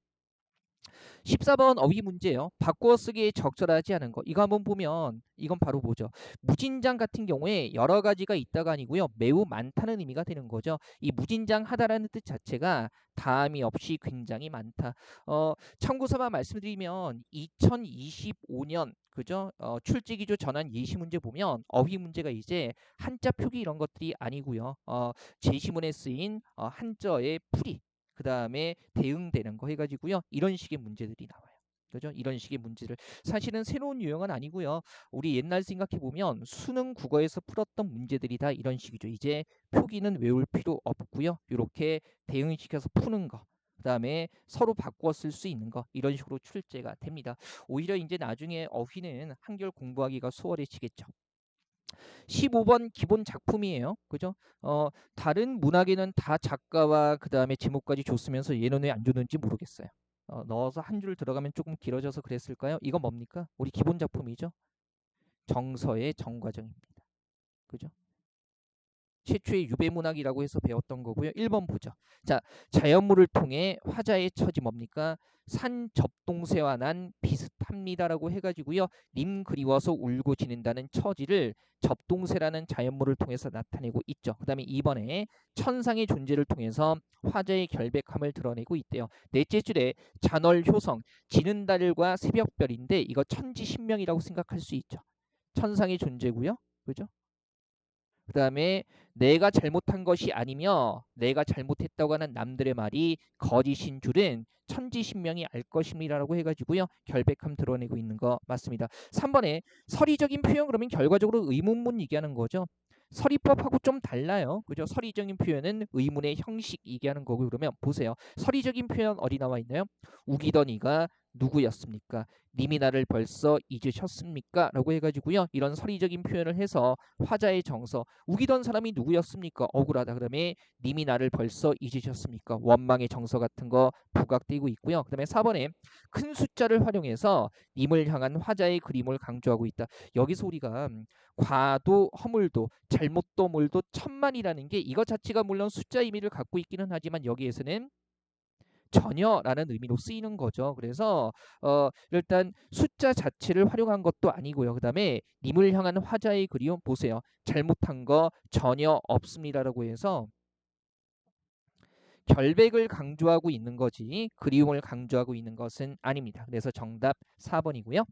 S1: 14번 어휘 문제예요. 바꾸어 쓰기에 적절하지 않은 거. 이거 한번 보면 이건 바로 뭐죠? 무진장 같은 경우에 여러 가지가 있다가 아니고요. 매우 많다는 의미가 되는 거죠. 이 무진장하다라는 뜻 자체가 다함이 없이 굉장히 많다. 참고서만 말씀드리면 2025년 그죠? 출제기조 전환 예시 문제 보면 어휘 문제가 이제 한자 표기 이런 것들이 아니고요. 제시문에 쓰인 한자의 풀이 그 다음에 대응되는 거 해가지고요. 이런 식의 문제들이 나와요. 그죠? 이런 식의 문제들 사실은 새로운 유형은 아니고요. 우리 옛날 생각해 보면 수능 국어에서 풀었던 문제들이 다 이런 식이죠. 이제 표기는 외울 필요 없고요. 이렇게 대응시켜서 푸는 거. 그 다음에 서로 바꾸어 쓸 수 있는 거 이런 식으로 출제가 됩니다. 오히려 이제 나중에 어휘는 한결 공부하기가 수월해지겠죠. 15번 기본 작품이에요. 그죠? 다른 문학에는 다 작가와 그 다음에 제목까지 줬으면서 얘는 왜 안 줬는지 모르겠어요. 넣어서 한 줄 들어가면 조금 길어져서 그랬을까요? 이거 뭡니까? 우리 기본 작품이죠. 정서의 정과정입니다. 그죠? 최초의 유배문학이라고 해서 배웠던 거고요. 1번 보죠. 자, 자연물을 통해 화자의 처지 뭡니까? 산 접동새와 난 비슷합니다라고 해가지고요. 님 그리워서 울고 지낸다는 처지를 접동새라는 자연물을 통해서 나타내고 있죠. 그 다음에 2번에 천상의 존재를 통해서 화자의 결백함을 드러내고 있대요. 넷째 줄에 잔월 효성, 지는 달과 새벽별인데 이거 천지신명이라고 생각할 수 있죠. 천상의 존재고요. 그죠? 그 다음에 내가 잘못한 것이 아니며 내가 잘못했다고 하는 남들의 말이 거짓인 줄은 천지신명이 알 것임이라고 해가지고요. 결백함 드러내고 있는 거 맞습니다. 3번에 서리적인 표현 그러면 결과적으로 의문문 얘기하는 거죠. 서리법하고 좀 달라요. 그죠? 서리적인 표현은 의문의 형식 얘기하는 거고 그러면 보세요. 서리적인 표현 어디 나와 있나요? 우기던 이가 누구였습니까? 님이 나를 벌써 잊으셨습니까? 라고 해가지고요. 이런 서리적인 표현을 해서 화자의 정서, 우기던 사람이 누구였습니까? 억울하다. 그다음에 님이 나를 벌써 잊으셨습니까? 원망의 정서 같은 거 부각되고 있고요. 그다음에 4번에 큰 숫자를 활용해서 님을 향한 화자의 그림을 강조하고 있다. 여기서 우리가 과도 허물도 잘못도 몰도 천만이라는 게 이것 자체가 물론 숫자 의미를 갖고 있기는 하지만 여기에서는 전혀라는 의미로 쓰이는 거죠. 그래서 일단 숫자 자체를 활용한 것도 아니고요. 그 다음에 님을 향한 화자의 그리움 보세요. 잘못한 거 전혀 없습니다라고 해서 결백을 강조하고 있는 거지 그리움을 강조하고 있는 것은 아닙니다. 그래서 정답 4번이고요.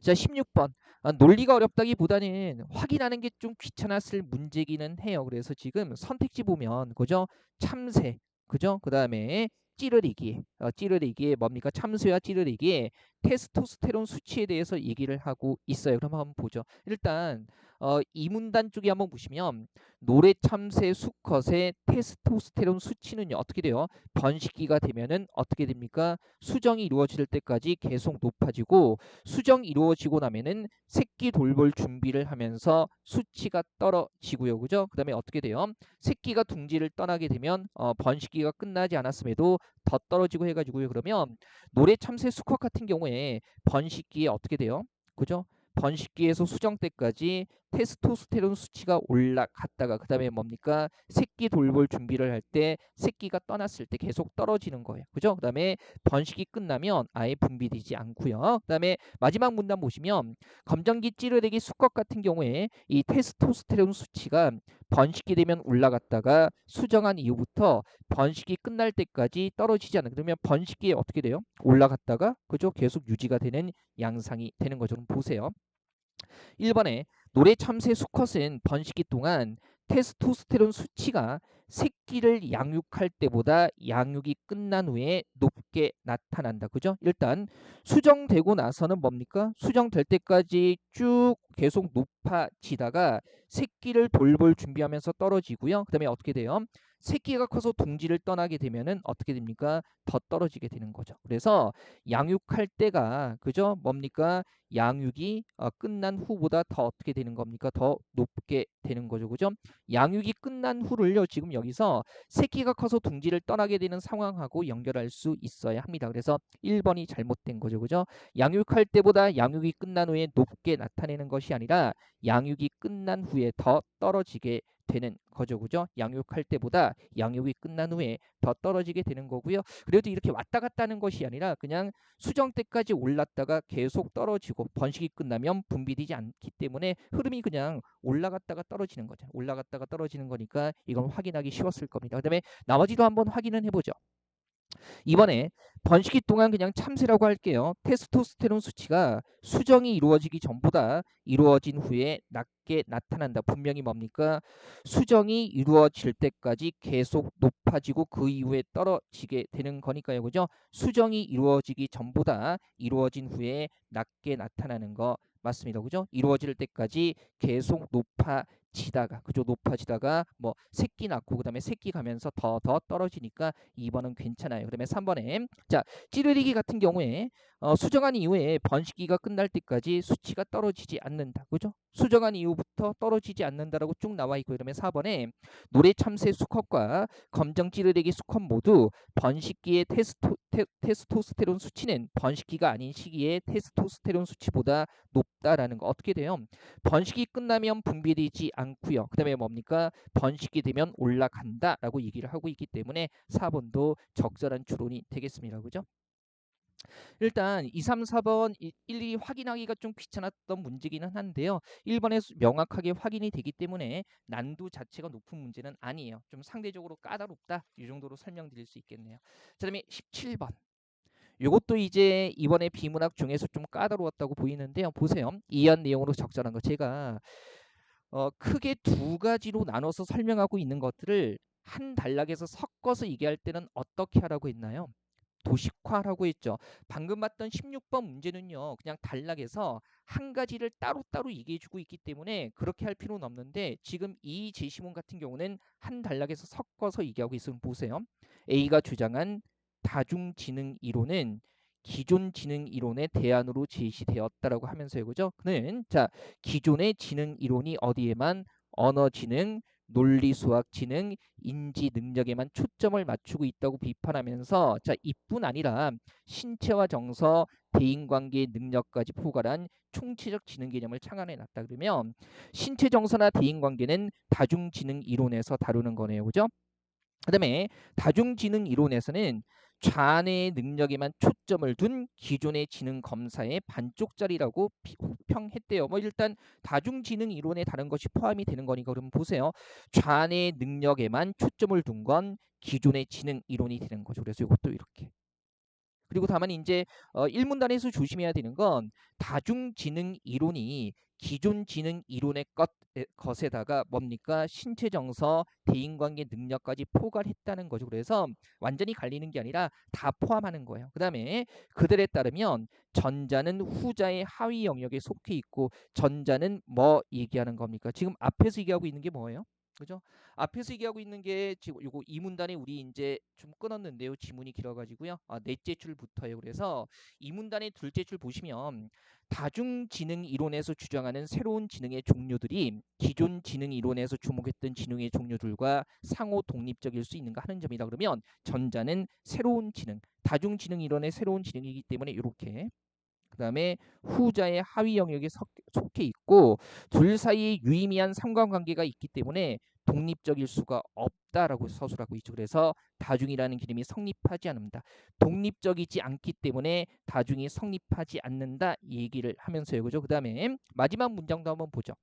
S1: 자, 16번. 논리가 어렵다기보다는 확인하는 게 좀 귀찮았을 문제기는 해요. 그래서 지금 선택지 보면 그죠? 참새, 그죠? 그다음에 찌르리기, 찌르리기에 뭡니까? 참새와 찌르리기에 테스토스테론 수치에 대해서 얘기를 하고 있어요. 그럼 한번 보죠. 일단 이 문단 쪽에 한번 보시면 노래 참새 수컷의 테스토스테론 수치는 어떻게 돼요? 번식기가 되면은 어떻게 됩니까? 수정이 이루어질 때까지 계속 높아지고 수정이 이루어지고 나면은 새끼 돌볼 준비를 하면서 수치가 떨어지고요. 그죠? 그 다음에 어떻게 돼요? 새끼가 둥지를 떠나게 되면 번식기가 끝나지 않았음에도 더 떨어지고 해가지고요. 그러면 노래 참새 수컷 같은 경우에 번식기에 어떻게 돼요? 그죠? 번식기에서 수정 때까지 테스토스테론 수치가 올라갔다가 그 다음에 뭡니까? 새끼 돌볼 준비를 할 때 새끼가 떠났을 때 계속 떨어지는 거예요. 그죠? 그 다음에 번식이 끝나면 아예 분비되지 않고요. 그 다음에 마지막 문단 보시면 검정기 찌르레기 수컷 같은 경우에 이 테스토스테론 수치가 번식이 되면 올라갔다가 수정한 이후부터 번식이 끝날 때까지 떨어지지 않는 그러면 번식기에 어떻게 돼요? 올라갔다가 그죠? 계속 유지가 되는 양상이 되는 거죠. 그럼 보세요. 1번에 노래 참새 수컷은 번식기 동안 테스토스테론 수치가 새끼를 양육할 때보다 양육이 끝난 후에 높게 나타난다. 그죠? 일단 수정되고 나서는 뭡니까? 수정될 때까지 쭉 계속 높아지다가 새끼를 돌볼 준비하면서 떨어지고요. 그 다음에 어떻게 돼요? 새끼가 커서 둥지를 떠나게 되면은 어떻게 됩니까? 더 떨어지게 되는 거죠. 그래서 양육할 때가 그죠? 뭡니까? 양육이 끝난 후보다 더 어떻게 되는 겁니까? 더 높게 되는 거죠. 그죠? 양육이 끝난 후를요. 지금 여기서 새끼가 커서 둥지를 떠나게 되는 상황하고 연결할 수 있어야 합니다. 그래서 1번이 잘못된 거죠. 그죠? 양육할 때보다 양육이 끝난 후에 높게 나타내는 것이 아니라 양육이 끝난 후에 더 떨어지게 되는 거죠. 그죠? 양육할 때보다 양육이 끝난 후에 더 떨어지게 되는 거고요. 그래도 이렇게 왔다 갔다 하는 것이 아니라 그냥 수정 때까지 올랐다가 계속 떨어지고 번식이 끝나면 분비되지 않기 때문에 흐름이 그냥 올라갔다가 떨어지는 거죠. 올라갔다가 떨어지는 거니까 이건 확인하기 쉬웠을 겁니다. 그다음에 나머지도 한번 확인은 해보죠. 이번에 번식기 동안 그냥 참새라고 할게요. 테스토스테론 수치가 수정이 이루어지기 전보다 이루어진 후에 낮게 나타난다. 분명히 뭡니까? 수정이 이루어질 때까지 계속 높아지고 그 이후에 떨어지게 되는 거니까요. 그죠? 수정이 이루어지기 전보다 이루어진 후에 낮게 나타나는 거 맞습니다. 그죠? 이루어질 때까지 계속 높아지다가, 그죠? 높아지다가 뭐 새끼 낳고 그다음에 새끼 가면서 더 떨어지니까 2번은 괜찮아요. 그다음에 3번에 자, 찌르리기 같은 경우에 수정한 이후에 번식기가 끝날 때까지 수치가 떨어지지 않는다. 그죠? 수정한 이후부터 떨어지지 않는다라고 쭉 나와 있고, 그다음에 4번에 노래 참새 수컷과 검정 찌르레기 수컷 모두 번식기의 테스토스테론 수치는 번식기가 아닌 시기에 테스토스테론 수치보다 높다라는 거. 어떻게 돼요? 번식이 끝나면 분비되지 않고요. 그다음에 뭡니까? 번식이 되면 올라간다라고 얘기를 하고 있기 때문에 4번도 적절한 추론이 되겠습니다. 그죠? 일단 2, 3, 4번 일일이 확인하기가 좀 귀찮았던 문제기는 한데요. 1번에 명확하게 확인이 되기 때문에 난도 자체가 높은 문제는 아니에요. 좀 상대적으로 까다롭다. 이 정도로 설명드릴 수 있겠네요. 자, 그다음에 17번. 요것도 이제 이번에 비문학 중에서 좀 까다로웠다고 보이는데요. 보세요. 이해한 내용으로 적절한 거. 제가 크게 두 가지로 나눠서 설명하고 있는 것들을 한 단락에서 섞어서 얘기할 때는 어떻게 하라고 했나요? 도식화라고 했죠. 방금 봤던 16번 문제는요. 그냥 단락에서 한 가지를 따로따로 얘기해주고 있기 때문에 그렇게 할 필요는 없는데, 지금 이 제시문 같은 경우는 한 단락에서 섞어서 얘기하고 있으면 보세요. A가 주장한 다중지능 이론은 기존 지능 이론의 대안으로 제시되었다라고 하면서요. 그죠? 그는 자, 기존의 지능 이론이 어디에만 언어 지능, 논리 수학 지능, 인지 능력에만 초점을 맞추고 있다고 비판하면서, 자, 이뿐 아니라 신체와 정서, 대인관계 능력까지 포괄한 총체적 지능 개념을 창안해 놨다. 그러면 신체 정서나 대인관계는 다중지능 이론에서 다루는 거네요. 그죠? 그다음에 다중지능 이론에서는 좌뇌 능력에만 초점을 둔 기존의 지능 검사의 반쪽짜리라고 호평했대요. 뭐 일단 다중지능 이론에 다른 것이 포함이 되는 거니까 그러면 보세요. 좌뇌 능력에만 초점을 둔 건 기존의 지능 이론이 되는 거죠. 그래서 이것도 이렇게. 그리고 다만 이제 1문단에서 조심해야 되는 건 다중지능 이론이 기존 지능 이론의 것에다가 뭡니까? 신체 정서, 대인관계 능력까지 포괄했다는 거죠. 그래서 완전히 갈리는 게 아니라 다 포함하는 거예요. 그다음에 그들에 따르면 전자는 후자의 하위 영역에 속해 있고 전자는 뭐 얘기하는 겁니까? 지금 앞에서 얘기하고 있는 게 뭐예요? 그죠? 앞에서 얘기하고 있는 게 지금 요거 이 문단에 우리 이제 좀 끊었는데요. 지문이 길어가지고요. 넷째 줄부터예요. 그래서 이 문단의 둘째 줄 보시면 다중지능 이론에서 주장하는 새로운 지능의 종류들이 기존 지능 이론에서 주목했던 지능의 종류들과 상호 독립적일 수 있는가 하는 점이다. 그러면 전자는 새로운 지능, 다중지능 이론의 새로운 지능이기 때문에 이렇게, 그다음에 후자의 하위 영역에 속해 있고 둘 사이에 유의미한 상관관계가 있기 때문에 독립적일 수가 없다라고 서술하고 있죠. 그래서 다중이라는 개념이 성립하지 않는다. 독립적이지 않기 때문에 다중이 성립하지 않는다 이 얘기를 하면서요. 그죠? 그다음에 마지막 문장도 한번 보죠.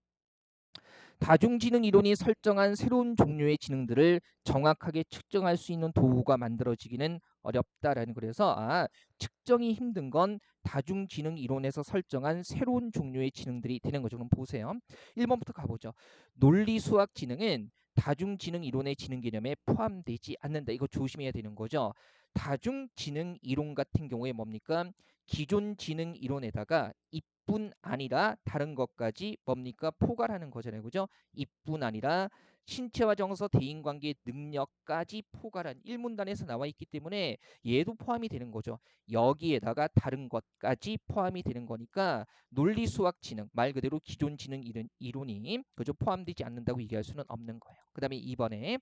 S1: 다중지능 이론이 설정한 새로운 종류의 지능들을 정확하게 측정할 수 있는 도구가 만들어지기는 어렵다라는, 그래서 측정이 힘든 건 다중지능 이론에서 설정한 새로운 종류의 지능들이 되는 거죠. 그럼 보세요. 1번부터 가보죠. 논리수학 지능은 다중지능 이론의 지능 개념에 포함되지 않는다. 이거 조심해야 되는 거죠. 다중지능 이론 같은 경우에 뭡니까? 기존 지능 이론에다가 이뿐 아니라 다른 것까지 뭡니까? 포괄하는 거잖아요. 그죠? 이뿐 아니라 신체와 정서, 대인관계 능력까지 포괄한 1문단에서 나와 있기 때문에 얘도 포함이 되는 거죠. 여기에다가 다른 것까지 포함이 되는 거니까 논리수학 지능, 말 그대로 기존 지능 이론이 그죠? 포함되지 않는다고 얘기할 수는 없는 거예요. 그 다음에 2번에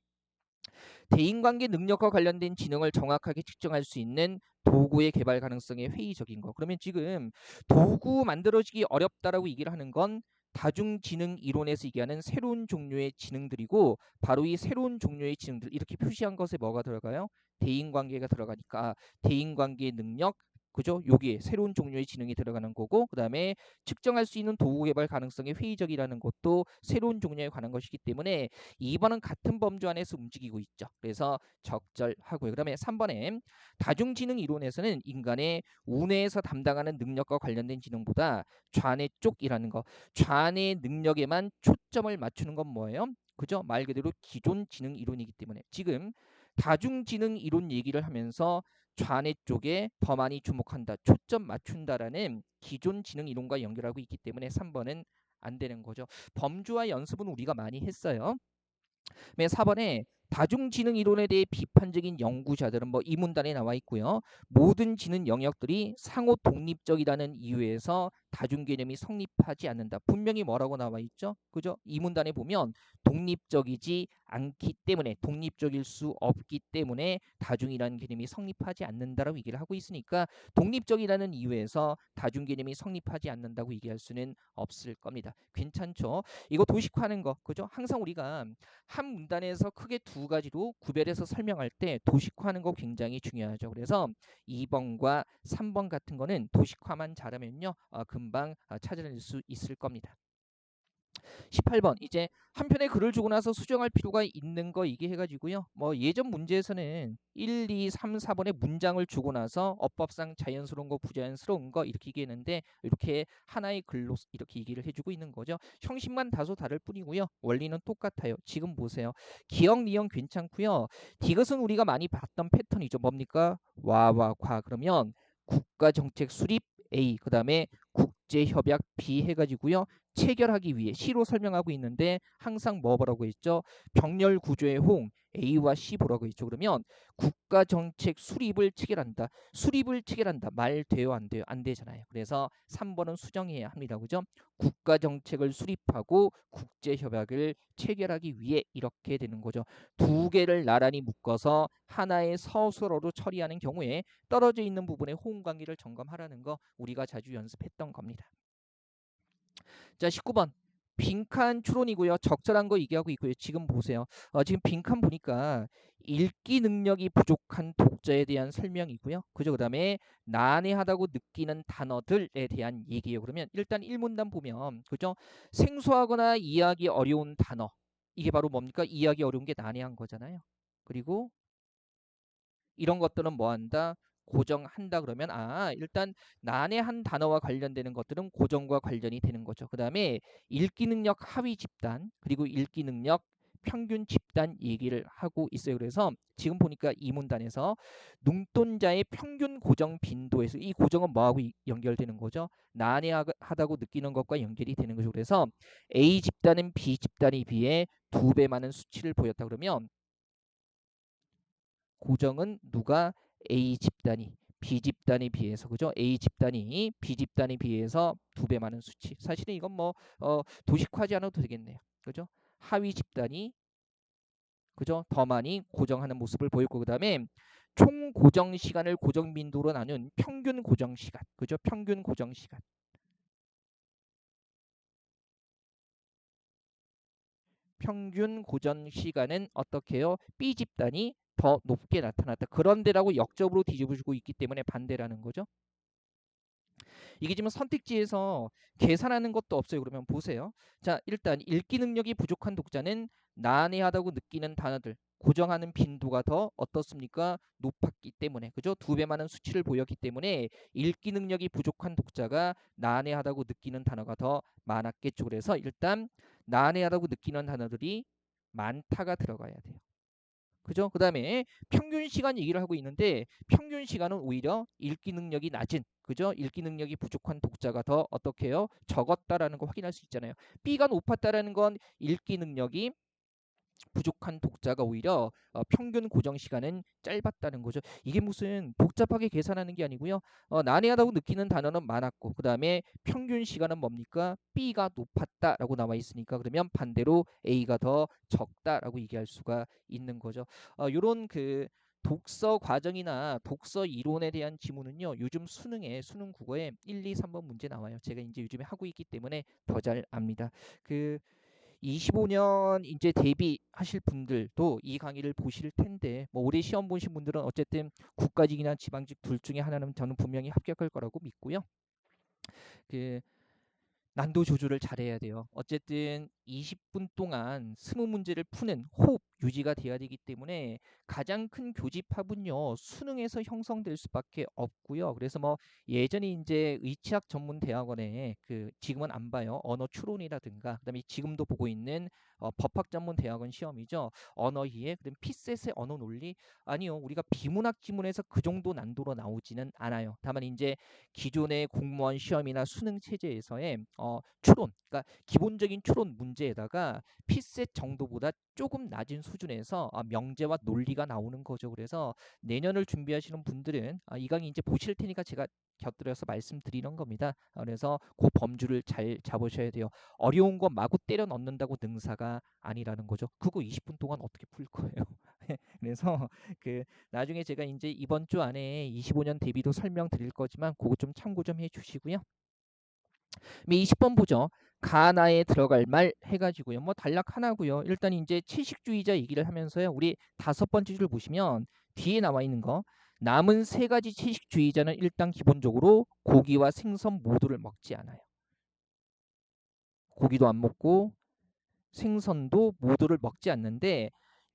S1: 대인관계 능력과 관련된 지능을 정확하게 측정할 수 있는 도구의 개발 가능성이 회의적인 거. 그러면 지금 도구 만들어지기 어렵다라고 얘기를 하는 건 다중지능 이론에서 얘기하는 새로운 종류의 지능들이고, 바로 이 새로운 종류의 지능들 이렇게 표시한 것에 뭐가 들어가요? 대인관계가 들어가니까 대인관계 능력, 그죠? 여기에 새로운 종류의 지능이 들어가는 거고, 그 다음에 측정할 수 있는 도구 개발 가능성이 회의적이라는 것도 새로운 종류에 관한 것이기 때문에 2번은 같은 범주 안에서 움직이고 있죠. 그래서 적절하고요. 그다음에 3번에 다중지능 이론에서는 인간의 우뇌에서 담당하는 능력과 관련된 지능보다 좌뇌 쪽이라는 거, 좌뇌 능력에만 초점을 맞추는 건 뭐예요? 그죠? 말 그대로 기존 지능 이론이기 때문에 지금 다중지능 이론 얘기를 하면서 좌뇌 쪽에 더 많이 주목한다, 초점 맞춘다라는 기존 지능 이론과 연결하고 있기 때문에 3번은 안 되는 거죠. 범주와 연습은 우리가 많이 했어요. 4번에 다중지능 이론에 대해 비판적인 연구자들은 뭐 이 문단에 나와 있고요. 모든 지능 영역들이 상호 독립적이라는 이유에서 다중 개념이 성립하지 않는다. 분명히 뭐라고 나와 있죠? 그죠? 이 문단에 보면 독립적이지 않기 때문에 독립적일 수 없기 때문에 다중이라는 개념이 성립하지 않는다라고 얘기를 하고 있으니까 독립적이라는 이유에서 다중 개념이 성립하지 않는다고 얘기할 수는 없을 겁니다. 괜찮죠? 이거 도식화하는 거 그죠? 항상 우리가 한 문단에서 크게 두 가지로 구별해서 설명할 때 도식화하는 거 굉장히 중요하죠. 그래서 2번과 3번 같은 거는 도식화만 잘하면요. 금방 찾아낼 수 있을 겁니다. 18번 이제 한 편의 글을 주고 나서 수정할 필요가 있는 거 이게 해가지고요. 뭐 예전 문제에서는 1, 2, 3, 4번의 문장을 주고 나서 어법상 자연스러운 거 부자연스러운 거 이렇게 얘기했는데 이렇게 하나의 글로 이렇게 얘기를 해주고 있는 거죠. 형식만 다소 다를 뿐이고요. 원리는 똑같아요. 지금 보세요. 기억, 니은 괜찮고요. 디귿은 우리가 많이 봤던 패턴이죠. 뭡니까? 와와 과 그러면 국가정책 수립 A 그 다음에 국제협약 B 해가지고요. 체결하기 위해 C로 설명하고 있는데 항상 뭐라고 했죠? 병렬 구조의 호응 A와 C 보라고 했죠. 그러면 국가정책 수립을 체결한다. 수립을 체결한다. 말 돼요? 안 돼요? 안 되잖아요. 그래서 3번은 수정해야 합니다. 그죠? 국가정책을 수립하고 국제협약을 체결하기 위해 이렇게 되는 거죠. 두 개를 나란히 묶어서 하나의 서술어로 처리하는 경우에 떨어져 있는 부분의 호응 관계를 점검하라는 거 우리가 자주 연습했던 겁니다. 자, 19번. 빈칸 추론이고요. 적절한 거 얘기하고 있고요. 지금 보세요. 지금 빈칸 보니까 읽기 능력이 부족한 독자에 대한 설명이고요. 그죠? 그다음에 난해하다고 느끼는 단어들에 대한 얘기예요. 그러면 일단 1문단 보면 그죠? 생소하거나 이해하기 어려운 단어. 이게 바로 뭡니까? 이해하기 어려운 게 난해한 거잖아요. 그리고 이런 것들은 뭐 한다? 고정한다 그러면 일단 난해한 단어와 관련되는 것들은 고정과 관련이 되는 거죠. 그 다음에 읽기 능력 하위 집단 그리고 읽기 능력 평균 집단 얘기를 하고 있어요. 그래서 지금 보니까 이 문단에서 눈동자의 평균 고정 빈도에서 이 고정은 뭐하고 연결되는 거죠? 난해하다고 느끼는 것과 연결이 되는 거죠. 그래서 A 집단은 B 집단에 비해 2배 많은 수치를 보였다 그러면 고정은 누가 A 집단이 B 집단에 비해서 그죠? A 집단이 B 집단에 비해서 2배 많은 수치. 사실은 이건 뭐 도식화하지 않아도 되겠네요. 그죠? 하위 집단이 그죠? 더 많이 고정하는 모습을 보였고 그다음에 총 고정 시간을 고정 빈도로 나눈 평균 고정 시간. 그죠? 평균 고정 시간. 평균 고정 시간은 어떻게 해요? B 집단이 더 높게 나타났다. 그런데라고 역적으로 뒤집어주고 있기 때문에 반대라는 거죠. 이게 지금 선택지에서 계산하는 것도 없어요. 그러면 보세요. 자, 일단 읽기 능력이 부족한 독자는 난해하다고 느끼는 단어들 고정하는 빈도가 더 어떻습니까? 높았기 때문에 그죠? 2배 많은 수치를 보였기 때문에 읽기 능력이 부족한 독자가 난해하다고 느끼는 단어가 더 많았겠죠. 그래서 일단 난해하다고 느끼는 단어들이 많다가 들어가야 돼요. 그죠? 그 다음에 평균 시간 얘기를 하고 있는데 평균 시간은 오히려 읽기 능력이 낮은 그죠? 읽기 능력이 부족한 독자가 더 어떻게 해요? 적었다라는 거 확인할 수 있잖아요. B가 높았다라는 건 읽기 능력이 부족한 독자가 오히려 평균 고정 시간은 짧았다는 거죠. 이게 무슨 복잡하게 계산하는 게 아니고요. 난해하다고 느끼는 단어는 많았고 그 다음에 평균 시간은 뭡니까? B가 높았다라고 나와 있으니까 그러면 반대로 A가 더 적다라고 얘기할 수가 있는 거죠. 이런 그 독서 과정이나 독서 이론에 대한 지문은요. 요즘 수능에 수능 국어에 1, 2, 3번 문제 나와요. 제가 이제 요즘에 하고 있기 때문에 더 잘 압니다. 25년 이제 대비하실 분들도 이 강의를 보실 텐데 뭐 올해 시험 보신 분들은 어쨌든 국가직이나 지방직 둘 중에 하나는 저는 분명히 합격할 거라고 믿고요. 그 난도 조절을 잘해야 돼요. 어쨌든 20분 동안 20문제를 푸는 호흡 유지가 돼야 되기 때문에 가장 큰 교집합은요 수능에서 형성될 수밖에 없고요. 그래서 뭐 예전에 이제 의치학 전문 대학원에 그 지금은 안 봐요. 언어 추론이라든가 그다음에 지금도 보고 있는 법학 전문 대학원 시험이죠. 언어 이해, 그다음 피셋의 언어 논리. 아니요, 우리가 비문학 지문에서 그 정도 난도로 나오지는 않아요. 다만 이제 기존의 공무원 시험이나 수능 체제에서의 추론, 그러니까 기본적인 추론 문제에다가 피셋 정도보다 조금 낮은 수준에서 명제와 논리가 나오는 거죠. 그래서 내년을 준비하시는 분들은 이 강의 이제 보실 테니까 제가 곁들여서 말씀드리는 겁니다. 그래서 그 범주를 잘 잡으셔야 돼요. 어려운 거 마구 때려 넣는다고 능사가 아니라는 거죠. 그거 20분 동안 어떻게 풀 거예요? 그래서 그 나중에 제가 이제 이번 주 안에 25년 대비도 설명드릴 거지만 그거 좀 참고 좀 해주시고요. 20번 보죠. 가나에 들어갈 말 해가지고요. 뭐 단락 하나고요. 일단 이제 채식주의자 얘기를 하면서요. 우리 5번째 줄 보시면 뒤에 나와 있는 거, 남은 3가지 채식주의자는 일단 기본적으로 고기와 생선 모두를 먹지 않아요. 고기도 안 먹고 생선도 모두를 먹지 않는데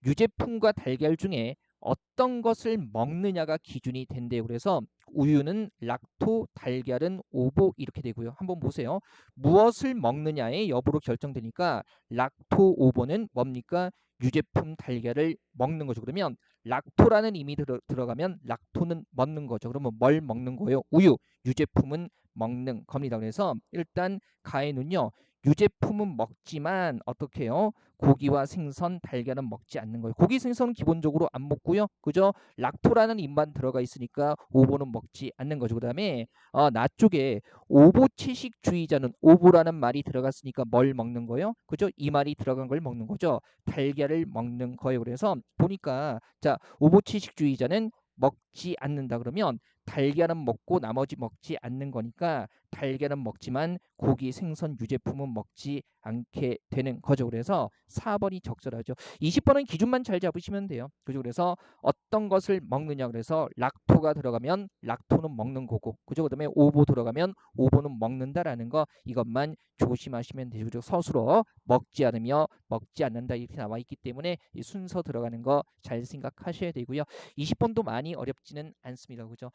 S1: 유제품과 달걀 중에 어떤 것을 먹느냐가 기준이 된대요. 그래서 우유는 락토, 달걀은 오보 이렇게 되고요. 한번 보세요. 무엇을 먹느냐의 여부로 결정되니까 락토, 오보는 뭡니까? 유제품 달걀을 먹는 거죠. 그러면 락토라는 이미 들어가면 락토는 먹는 거죠. 그러면 뭘 먹는 거예요? 우유, 유제품은 먹는 겁니다. 그래서 일단 가해는요. 유제품은 먹지만 어떻게 해요? 고기와 생선, 달걀은 먹지 않는 거예요. 고기, 생선은 기본적으로 안 먹고요. 그죠? 락토라는 입만 들어가 있으니까 오보는 먹지 않는 거죠. 그다음에 나 쪽에 오보 채식주의자는 오보라는 말이 들어갔으니까 뭘 먹는 거예요? 그죠? 이 말이 들어간 걸 먹는 거죠. 달걀을 먹는 거예요. 그래서 보니까 자, 오보 채식주의자는 먹지 않는다 그러면 달걀은 먹고 나머지 먹지 않는 거니까 달걀은 먹지만 고기, 생선, 유제품은 먹지 않게 되는 거죠. 그래서 4번이 적절하죠. 20번은 기준만 잘 잡으시면 돼요. 그죠? 그래서 어떤 것을 먹느냐, 그래서 락토가 들어가면 락토는 먹는 거고, 그죠? 그다음에 오보 들어가면 오보는 먹는다라는 거, 이것만 조심하시면 되죠. 서술어 먹지 않으며 먹지 않는다 이렇게 나와 있기 때문에 이 순서 들어가는 거 잘 생각하셔야 되고요. 20번도 많이 어렵지는 않습니다. 그죠?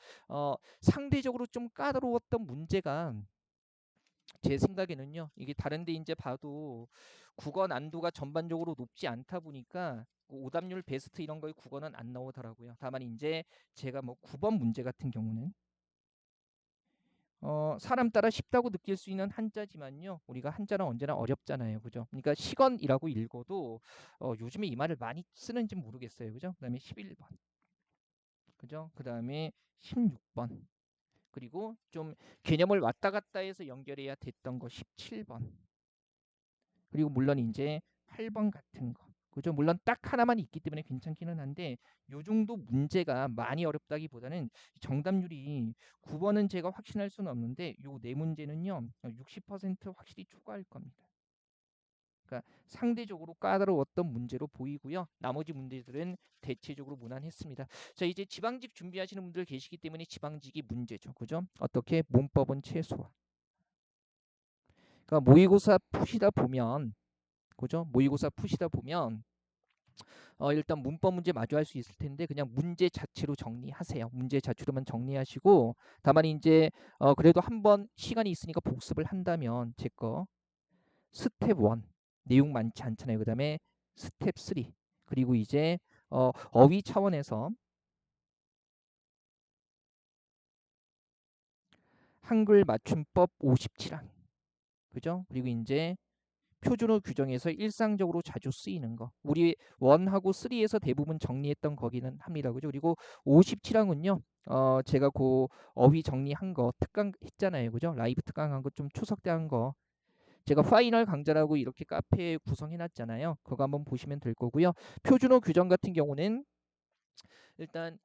S1: 상대적으로 좀 까다로웠던 문제가 제 생각에는요. 이게 다른 데 이제 봐도 국어 난도가 전반적으로 높지 않다 보니까 오답률 베스트 이런 거에 국어는 안 나오더라고요. 다만 이제 제가 뭐 9번 문제 같은 경우는 사람 따라 쉽다고 느낄 수 있는 한자지만요. 우리가 한자는 언제나 어렵잖아요. 그죠? 그러니까 시건이라고 읽어도 요즘에 이 말을 많이 쓰는지 모르겠어요. 그죠? 그다음에 11번. 그죠? 그다음에 16번. 그리고 좀 개념을 왔다 갔다 해서 연결해야 됐던 거 17번. 그리고 물론 이제 8번 같은 거. 그죠? 물론 딱 하나만 있기 때문에 괜찮기는 한데 요 정도 문제가 많이 어렵다기보다는 정답률이 9번은 제가 확신할 수는 없는데 요 네 문제는요. 60% 확실히 초과할 겁니다. 그러니까 상대적으로 까다로웠던 문제로 보이고요. 나머지 문제들은 대체적으로 무난했습니다. 자, 이제 지방직 준비하시는 분들 계시기 때문에 지방직이 문제죠. 그죠? 어떻게 문법은 최소화. 그러니까 모의고사 푸시다 보면 그죠? 모의고사 푸시다 보면 일단 문법 문제 마주할 수 있을 텐데 그냥 문제 자체로 정리하세요. 문제 자체로만 정리하시고 다만 이제 그래도 한번 시간이 있으니까 복습을 한다면 제 거 스텝 1 내용 많지 않잖아요. 그다음에 스텝 3 그리고 이제 어휘 차원에서 한글 맞춤법 57항 그죠? 그리고 이제 표준어 규정에서 일상적으로 자주 쓰이는 거. 우리 1하고 3에서 대부분 정리했던 거기는 합니다. 그죠? 그리고 57항은요. 제가 그 어휘 정리한 거 특강 했잖아요. 그죠? 라이브 특강한 거 좀 추석 때 한 거. 제가 파이널 강좌라고 이렇게 카페에 구성해 놨잖아요. 그거 한번 보시면 될 거고요. 표준어 규정 같은 경우는 일단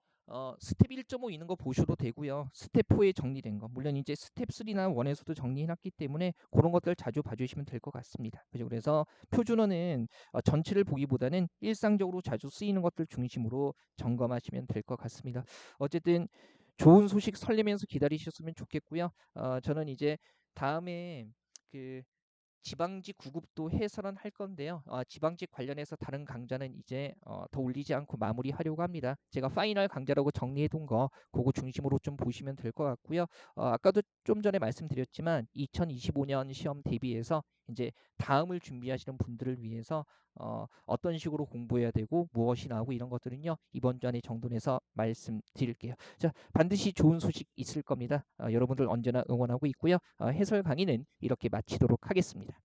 S1: 스텝 1.5 있는 거 보셔도 되고요. 스텝 4에 정리된 거. 물론 이제 스텝 3나 1에서도 정리해놨기 때문에 그런 것들 자주 봐주시면 될 것 같습니다. 그죠? 그래서 표준어는 전체를 보기보다는 일상적으로 자주 쓰이는 것들 중심으로 점검하시면 될 것 같습니다. 어쨌든 좋은 소식 설레면서 기다리셨으면 좋겠고요. 저는 이제 다음에 그 지방직 9급도 해설은 할 건데요. 지방직 관련해서 다른 강좌는 이제 더 올리지 않고 마무리하려고 합니다. 제가 파이널 강좌라고 정리해둔 거 그거 중심으로 좀 보시면 될 것 같고요. 아까도 좀 전에 말씀드렸지만 2025년 시험 대비해서 이제 다음을 준비하시는 분들을 위해서 어떤 식으로 공부해야 되고 무엇이 나오고 이런 것들은요 이번 주 안에 정돈해서 말씀드릴게요. 자, 반드시 좋은 소식 있을 겁니다. 여러분들 언제나 응원하고 있고요. 해설 강의는 이렇게 마치도록 하겠습니다.